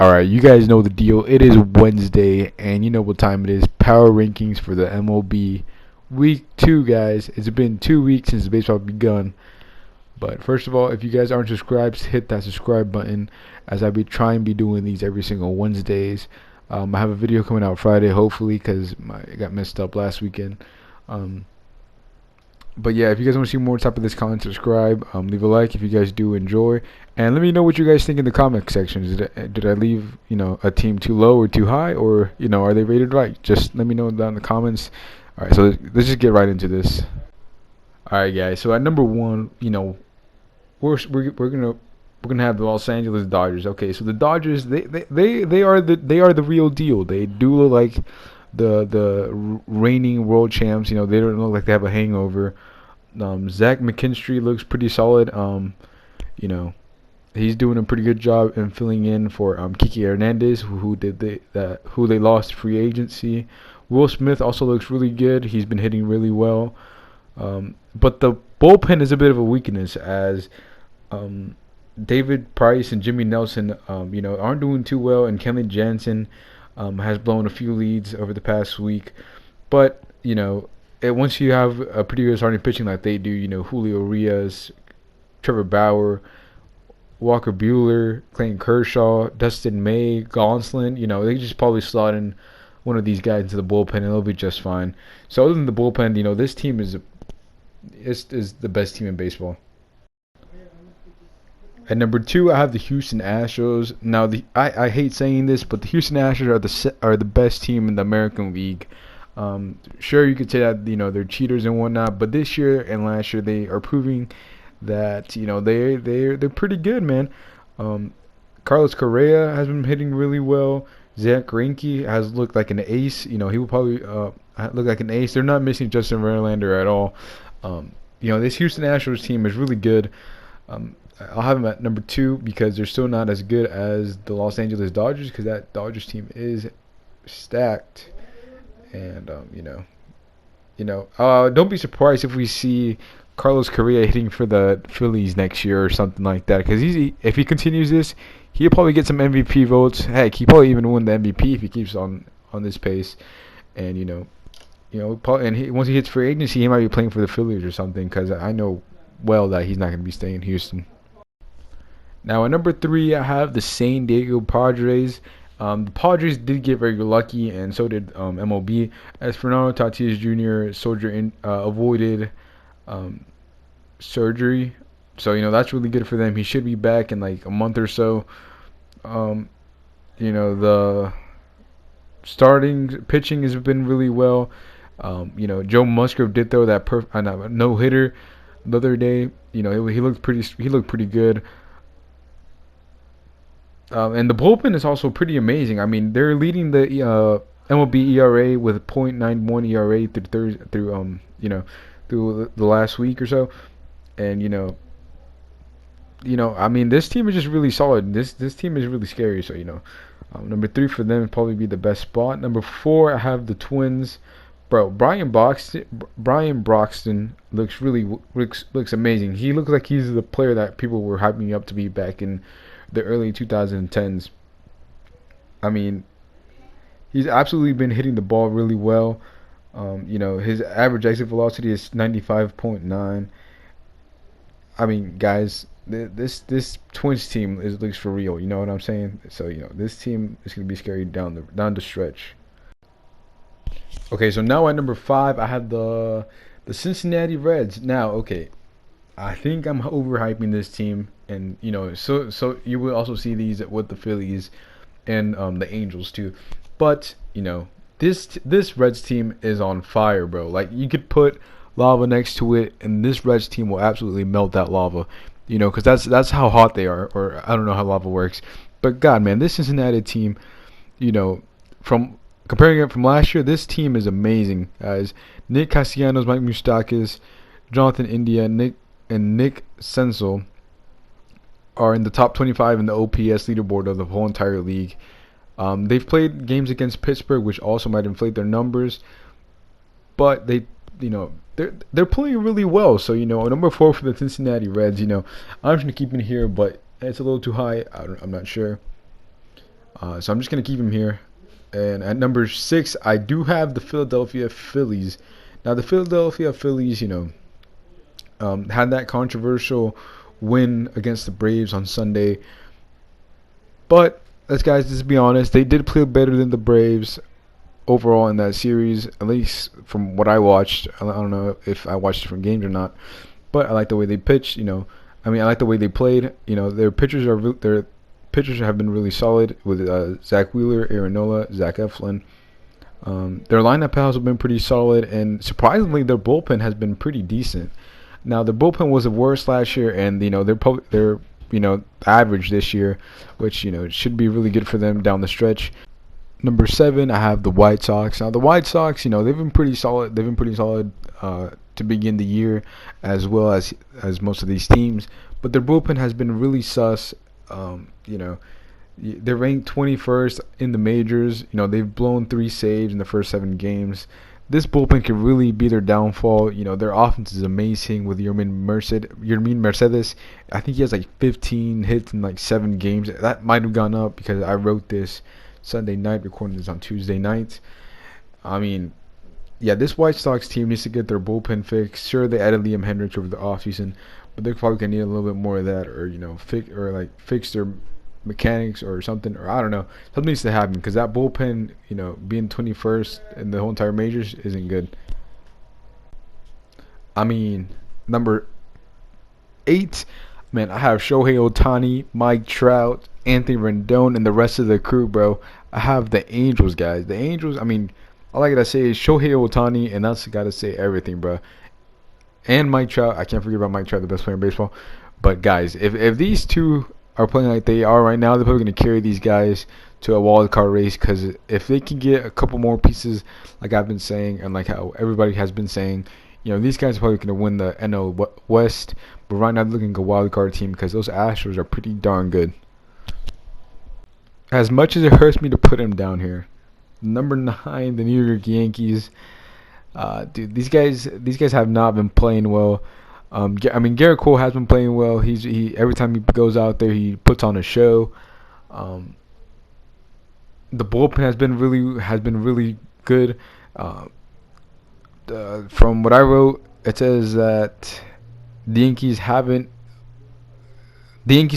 Alright, you guys know the deal. It is Wednesday, and you know what time it is. Power rankings for the MLB Week 2, guys. It's been 2 weeks since baseball begun. But first of all, if you guys aren't subscribed, hit that subscribe button, as I be trying to be doing these every single Wednesdays. I have a video coming out Friday, hopefully, because I got messed up last weekend. But yeah, if you guys want to see more type of this content, subscribe, leave a like if you guys do enjoy, and let me know what you guys think in the comment sections. Did I leave a team too low or too high, or are they rated right? Just let me know down in the comments. All right, so let's just get right into this. All right, guys. So at number one, we're gonna have the Los Angeles Dodgers. Okay, so the Dodgers, they are the real deal. They do look like the reigning world champs. They don't look like they have a hangover. Zach McKinstry looks pretty solid. He's doing a pretty good job in filling in for Kiki Hernandez, who they lost free agency. Will Smith also looks really good. He's been hitting really well. But the bullpen is a bit of a weakness, as David Price and Jimmy Nelson aren't doing too well, and Kenley Jansen has blown a few leads over the past week. But once you have a pretty good starting pitching like they do, Julio Urias, Trevor Bauer, Walker Buehler, Clayton Kershaw, Dustin May, Gonsolin, they just probably slot in one of these guys into the bullpen and they'll be just fine. So other than the bullpen, this team is the best team in baseball. At number two, I have the Houston Astros. Now, I hate saying this, but the Houston Astros are the best team in the American League. Sure, you could say that they're cheaters and whatnot, but this year and last year they are proving that they're pretty good, man. Carlos Correa has been hitting really well. Zach Greinke has looked like an ace. He will probably look like an ace. They're not missing Justin Verlander at all. This Houston Astros team is really good. I'll have them at number two because they're still not as good as the Los Angeles Dodgers, because that Dodgers team is stacked. And don't be surprised if we see Carlos Correa hitting for the Phillies next year or something like that, because if he continues this, he'll probably get some MVP votes. Heck, he probably even win the MVP if he keeps on this pace. And once he hits free agency, he might be playing for the Phillies or something, because I know well that he's not going to be staying in Houston. Now at number three, I have the San Diego Padres. The Padres did get very lucky, and so did MLB, as Fernando Tatis Jr. avoided surgery. So that's really good for them. He should be back in like a month or so. The starting pitching has been really well. Joe Musgrove did throw that no hitter the other day. He looked pretty good. And the bullpen is also pretty amazing. I mean, they're leading the MLB ERA with 0.91 ERA through the last week or so. And I mean, this team is just really solid. This team is really scary. So number three for them would probably be the best spot. Number four, I have the Twins. Bro, Brian Broxton looks amazing. He looks like he's the player that people were hyping up to be back in the early 2010s. I mean, he's absolutely been hitting the ball really well. His average exit velocity is 95.9. I mean, guys, this Twins team looks for real. You know what I'm saying? So this team is gonna be scary down the stretch. Okay, so now at number five, I have the Cincinnati Reds. Now, okay, I think I'm overhyping this team, and so you will also see these with the Phillies and the Angels too. But this Reds team is on fire, bro. Like, you could put lava next to it, and this Reds team will absolutely melt that lava. Because that's how hot they are, or I don't know how lava works. But God, man, this Cincinnati team, from comparing it from last year, this team is amazing, guys. Nick Castellanos, Mike Moustakas, Jonathan India, Nick Senzel are in the top 25 in the OPS leaderboard of the whole entire league. They've played games against Pittsburgh, which also might inflate their numbers, but they're playing really well. So number four for the Cincinnati Reds. I'm just gonna keep it here, but it's a little too high. I'm not sure. So I'm just gonna keep him here. And at number 6, I do have the Philadelphia Phillies. Now the Philadelphia Phillies, had that controversial win against the Braves on Sunday. But let's just be honest, they did play better than the Braves overall in that series, at least from what I watched. I don't know if I watched different games or not, but I like the way they pitched. I like the way they played. Their pitchers have been really solid with Zach Wheeler, Aaron Nola, Zach Eflin. Their lineup has been pretty solid, and surprisingly, their bullpen has been pretty decent. Now, their bullpen was the worst last year, and they're average this year, which should be really good for them down the stretch. Number 7, I have the White Sox. Now the White Sox, they've been pretty solid. They've been pretty solid to begin the year, as well as most of these teams. But their bullpen has been really sus. They're ranked 21st in the majors. They've blown 3 saves in the first 7 games. This bullpen could really be their downfall. Their offense is amazing with Yermin Mercedes. I think he has like 15 hits in like 7 games. That might have gone up because I wrote this Sunday night, recording this on Tuesday night. This White Sox team needs to get their bullpen fixed. Sure, they added Liam Hendricks over the offseason, but they're probably gonna need a little bit more of that, or fix their mechanics or something, or I don't know. Something needs to happen because that bullpen, being 21st in the whole entire majors isn't good. Number 8, man, I have Shohei Ohtani, Mike Trout, Anthony Rendon, and the rest of the crew, bro. I have the Angels, guys. The Angels, all I gotta say is Shohei Ohtani, and that's gotta say everything, bro. And Mike Trout. I can't forget about Mike Trout, the best player in baseball. But guys, if these two are playing like they are right now, they're probably gonna carry these guys to a wild card race. Because if they can get a couple more pieces, like I've been saying, and like how everybody has been saying, these guys are probably gonna win the NL West. But right now, they're looking like a wild card team because those Astros are pretty darn good. As much as it hurts me to put him down here, number 9, the New York Yankees. Dude, these guys have not been playing well. Garrett Cole has been playing well. He every time he goes out there, he puts on a show. The bullpen has been really good. From what I wrote, it says that the Yankees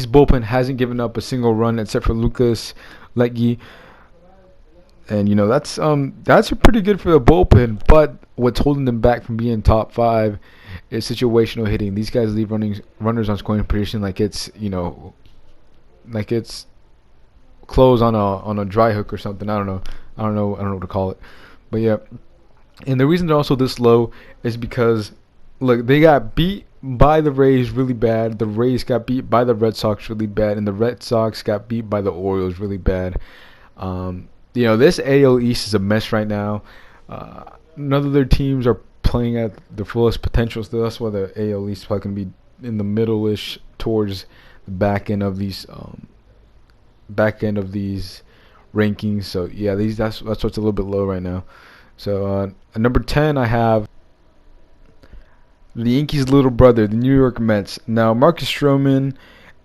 bullpen hasn't given up a single run except for Lucas Legge. And that's pretty good for the bullpen, but what's holding them back from being top 5 is situational hitting. These guys leave runners on scoring position like it's clothes on a dry hook or something. I don't know what to call it. But yeah. And the reason they're also this low is because look, they got beat by the Rays really bad. The Rays got beat by the Red Sox really bad, and the Red Sox got beat by the Orioles really bad. This AL East is a mess right now. None of their teams are playing at their fullest potential, so that's why the AL East is probably going to be in the middle-ish towards the back end of these rankings. So yeah, that's what's a little bit low right now. So at number 10, I have the Yankees' little brother, the New York Mets. Now Marcus Stroman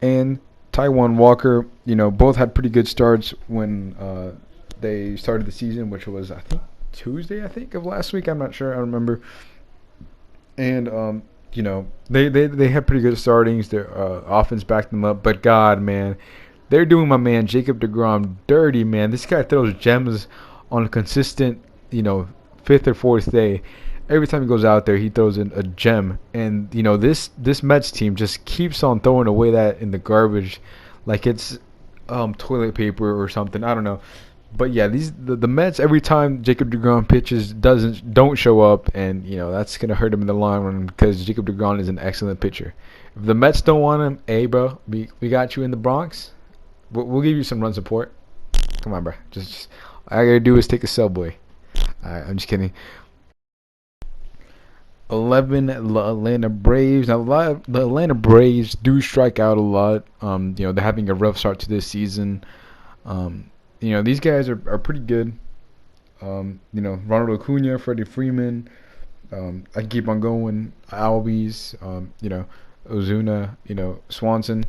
and Taijuan Walker, both had pretty good starts when they started the season, which was I think Tuesday of last week. I'm not sure. I don't remember. And they had pretty good startings. Their offense backed them up. But God, man, they're doing my man Jacob deGrom dirty, man. This guy throws gems on a consistent, 5th or 4th day. Every time he goes out there, he throws in a gem. And this Mets team just keeps on throwing away that in the garbage, like it's toilet paper or something. I don't know. But yeah, the Mets, every time Jacob deGrom pitches, don't show up, and that's gonna hurt him in the long run because Jacob deGrom is an excellent pitcher. If the Mets don't want him, hey bro, we got you in the Bronx. We'll give you some run support. Come on, bro. Just all I gotta do is take a subway. Alright, I'm just kidding. 11, the Atlanta Braves. Now the Atlanta Braves do strike out a lot. They're having a rough start to this season. These guys are pretty good. Ronald Acuna, Freddie Freeman. I can keep on going. Albies. Ozuna. Swanson.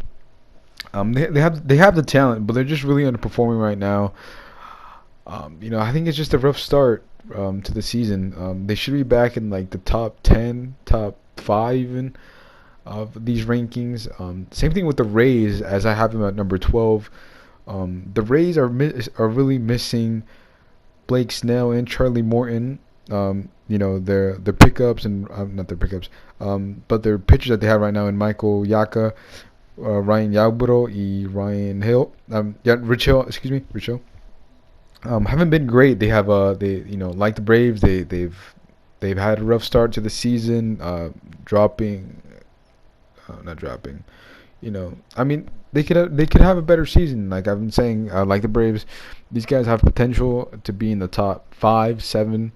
They have the talent, but they're just really underperforming right now. I think it's just a rough start to the season. They should be back in like the top 10, top 5 even of these rankings. Same thing with the Rays, as I have them at number 12. The Rays are really missing Blake Snell and Charlie Morton. Their pickups and not their pickups, but their pitchers that they have right now in Michael Yaka, Ryan Yarbrough, Ryan Hill, Rich Hill, excuse me, Rich Hill. Haven't been great. They have like the Braves, they've had a rough start to the season, dropping, not dropping. I mean, they could have a better season. Like I've been saying, like the Braves, these guys have potential to be in the top 5, 7.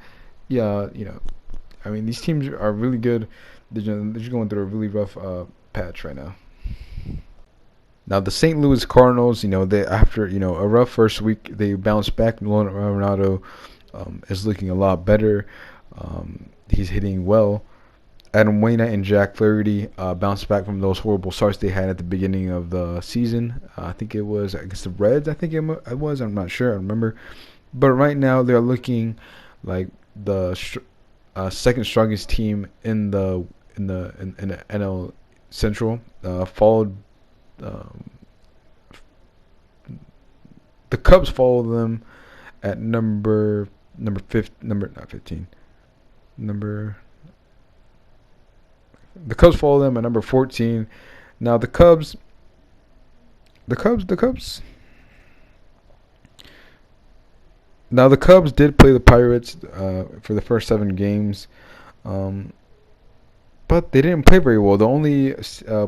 Yeah, I mean, these teams are really good. They're just going through a really rough patch right now. Now the St. Louis Cardinals, they after a rough first week, they bounced back. Nolan Arenado is looking a lot better. He's hitting well. Adam Wainwright and Jack Flaherty bounced back from those horrible starts they had at the beginning of the season. I think it was against the Reds. I think it was. I'm not sure. I don't remember. But right now they're looking like the second strongest team in the NL Central, followed. Um, the Cubs follow them at number 15, number not 15, number. The Cubs follow them at number 14. Now the Cubs. Now the Cubs did play the Pirates for the first 7 games, um, but they didn't play very well. The only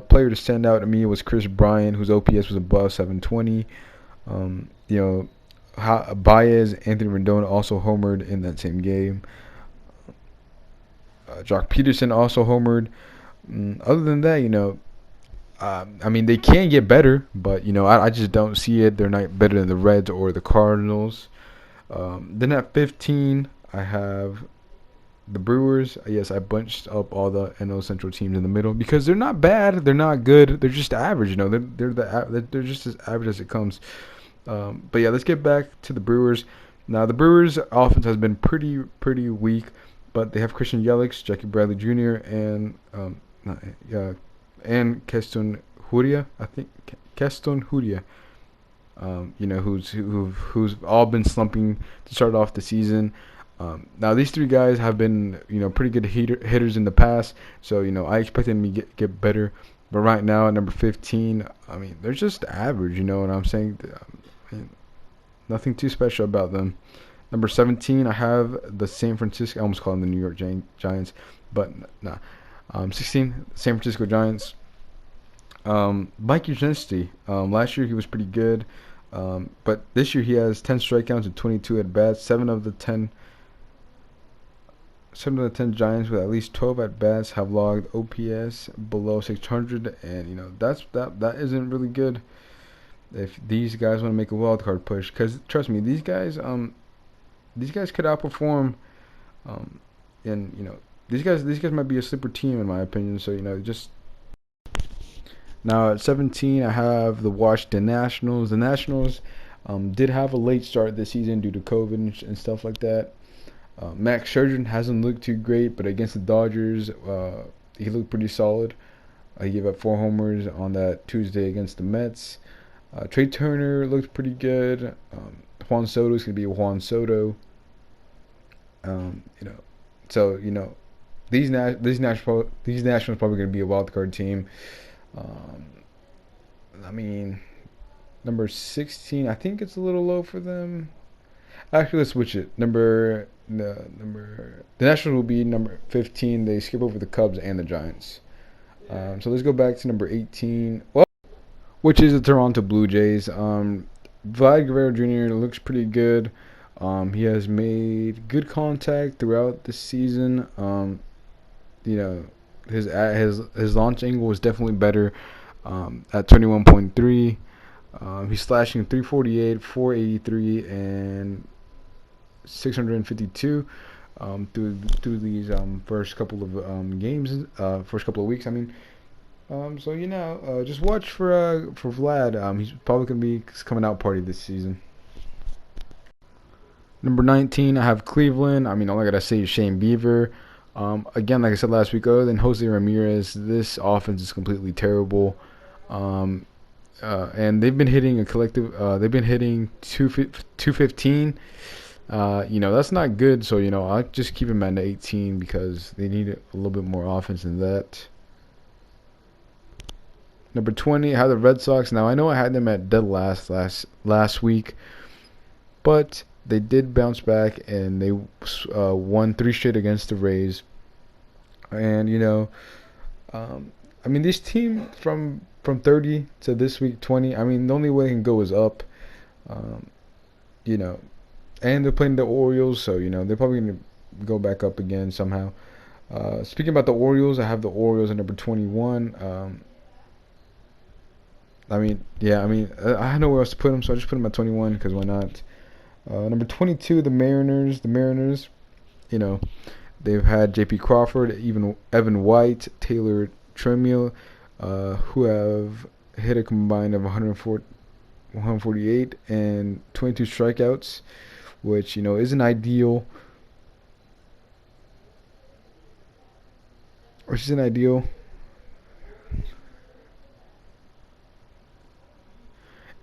player to stand out to me was Chris Bryant, whose OPS was above 720. Um, you know, Baez, Anthony Rendon also homered in that same game. Jock Peterson also homered. Other than that, I mean, they can get better, but I just don't see it. They're not better than the Reds or the Cardinals. Then at 15, I have the Brewers. Yes, I bunched up all the NL Central teams in the middle because they're not bad, they're not good, they're just average. They're just as average as it comes. But yeah, let's get back to the Brewers. Now the Brewers' offense has been pretty weak, but they have Christian Yelich, Jackie Bradley Jr., and Keston Huria. I think Keston Huria. Who's all been slumping to start off the season. Now these 3 guys have been pretty good hitters in the past, so I expect them to get better. But right now at number 15, I mean they're just average. You know what I'm saying? Nothing too special about them. Number 17, I have the San Francisco. I almost call them the New York Giants, but nah. 16, San Francisco Giants. Mike Yastrzemski. Last year he was pretty good, but this year he has 10 strikeouts and 22 at bats. Seven of the 10 Giants with at least 12 at bats have logged OPS below 600, and that isn't really good if these guys want to make a wild card push. Because trust me, these guys could outperform, and these guys might be a sleeper team in my opinion. So just now at 17, I have the Washington Nationals. The Nationals did have a late start this season due to COVID and stuff like that. Max Scherzer hasn't looked too great, but against the Dodgers, he looked pretty solid. He gave up 4 homers on that Tuesday against the Mets. Trey Turner looked pretty good. Juan Soto is going to be Juan Soto. So these Nationals probably going to be a wild card team. I mean, number 16, I think it's a little low for them. Actually, let's switch it. The Nationals will be number 15. They skip over the Cubs and the Giants. So let's go back to number 18. Which is the Toronto Blue Jays. Vlad Guerrero Jr. looks pretty good. He has made good contact throughout the season. His launch angle was definitely better at 21.3. He's slashing 348, 483, and 652 through these first couple of games, first couple of weeks. I mean, So just watch for Vlad. He's probably gonna be coming out party this season. Number 19, I have Cleveland. I mean, all I gotta say is Shane Beaver. Again, like I said last week, other than Jose Ramirez, this offense is completely terrible. Um, and they've been hitting a collective. They've been hitting 215. That's not good. So I'll just keep him at 18 because they need a little bit more offense than that. Number 20, I have the Red Sox. Now I know I had them at dead last week, but they did bounce back and they won 3 straight against the Rays. And I mean, this team from 30 to this week 20. I mean, the only way it can go is up. Um, you know, and they're playing the Orioles, so they're probably gonna go back up again somehow. Speaking about the Orioles, I have the Orioles at number 21. I had nowhere else to put them, so I just put them at 21 because why not? Number 22, the Mariners. The Mariners, you know, they've had J.P. Crawford, even Evan White, Taylor Tremiel, who have hit a combined of 148 and 22 strikeouts, which isn't ideal. Which isn't ideal.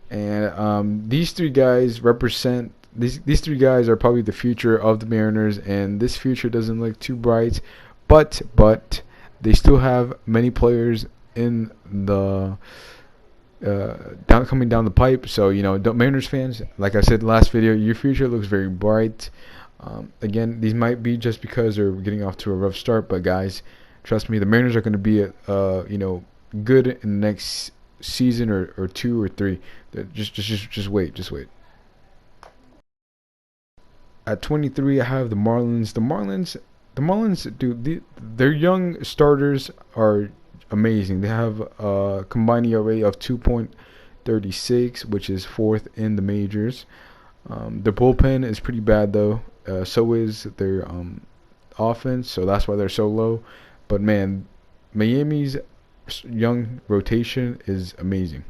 And these three guys represent these three guys are probably the future of the Mariners, and this future doesn't look too bright. But they still have many players in the coming down the pipe. So Mariners fans, like I said last video, your future looks very bright. Again, these might be just because they're getting off to a rough start, but guys, trust me, the Mariners are going to be good in the next season or 2 or 3. Just wait, just wait. At 23, I have the Marlins. The Marlins, dude, their young starters are amazing. They have a combined ERA of 2.36, which is fourth in the majors. Their bullpen is pretty bad though. So is their offense, so that's why they're so low. But man, Miami's young rotation is amazing.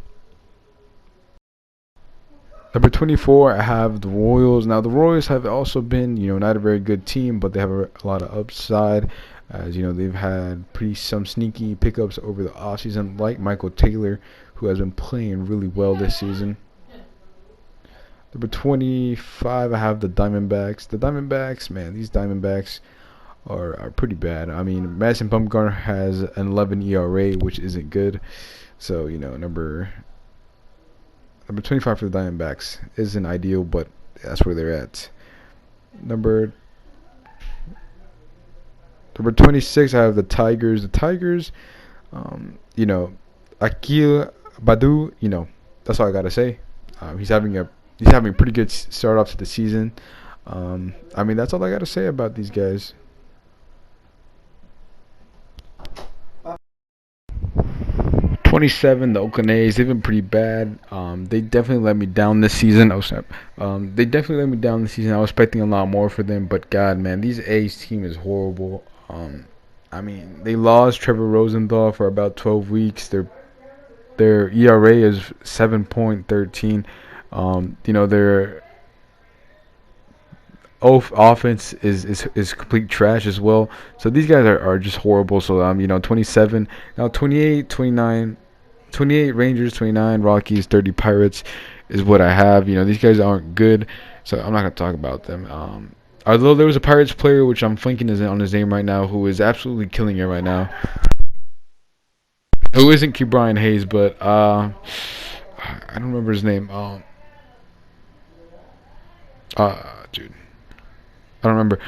Number 24, I have the Royals. Now, the Royals have also been, not a very good team, but they have a lot of upside. As they've had some sneaky pickups over the offseason, like Michael Taylor, who has been playing really well this season. Number 25, I have the Diamondbacks. The Diamondbacks, man, these Diamondbacks are pretty bad. I mean, Madison Bumgarner has an 11 ERA, which isn't good. So, number 25 for the Diamondbacks isn't ideal, but that's where they're at. Number 26, I have the Tigers. The Tigers, Akil Badu, that's all I gotta say. He's having a pretty good start off to the season. I mean, that's all I gotta say about these guys. 27, the Oakland A's, they've been pretty bad. They definitely let me down this season. They definitely let me down this season. I was expecting a lot more for them, but God, man, these A's team is horrible. I mean, they lost Trevor Rosenthal for about 12 weeks. Their ERA is 7.13. Their offense is complete trash as well. So these guys are just horrible. So 27, now 28, 29. 28 Rangers, 29 Rockies, 30 Pirates is what I have. These guys aren't good, so I'm not going to talk about them. Although there was a Pirates player, which I'm thinking is on his name right now, who is absolutely killing it right now. Who isn't Brian Hayes, but I don't remember his name. Dude, I don't remember.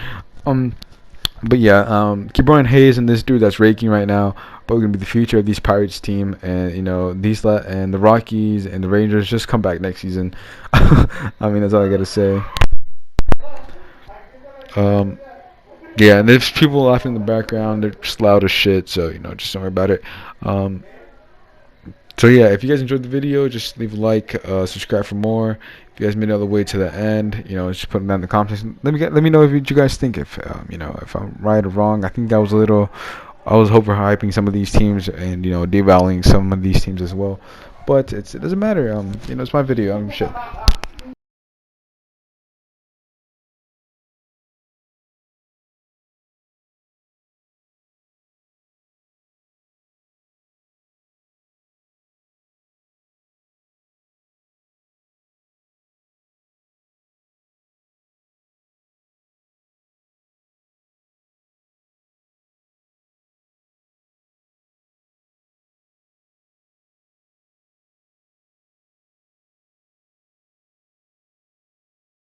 But yeah, Brian Hayes and this dude that's raking right now, but gonna be the future of these Pirates team, and and the Rockies and the Rangers just come back next season. I mean, that's all I gotta say. Yeah, and there's people laughing in the background. They're just loud as shit, so just don't worry about it. So yeah, if you guys enjoyed the video, just leave a like, subscribe for more. If you guys made it all the way to the end, just put it down in the comments. Let me know what you guys think. If if I'm right or wrong. I think that was a little I was overhyping some of these teams and devaluing some of these teams as well. But it doesn't matter. It's my video. Shit.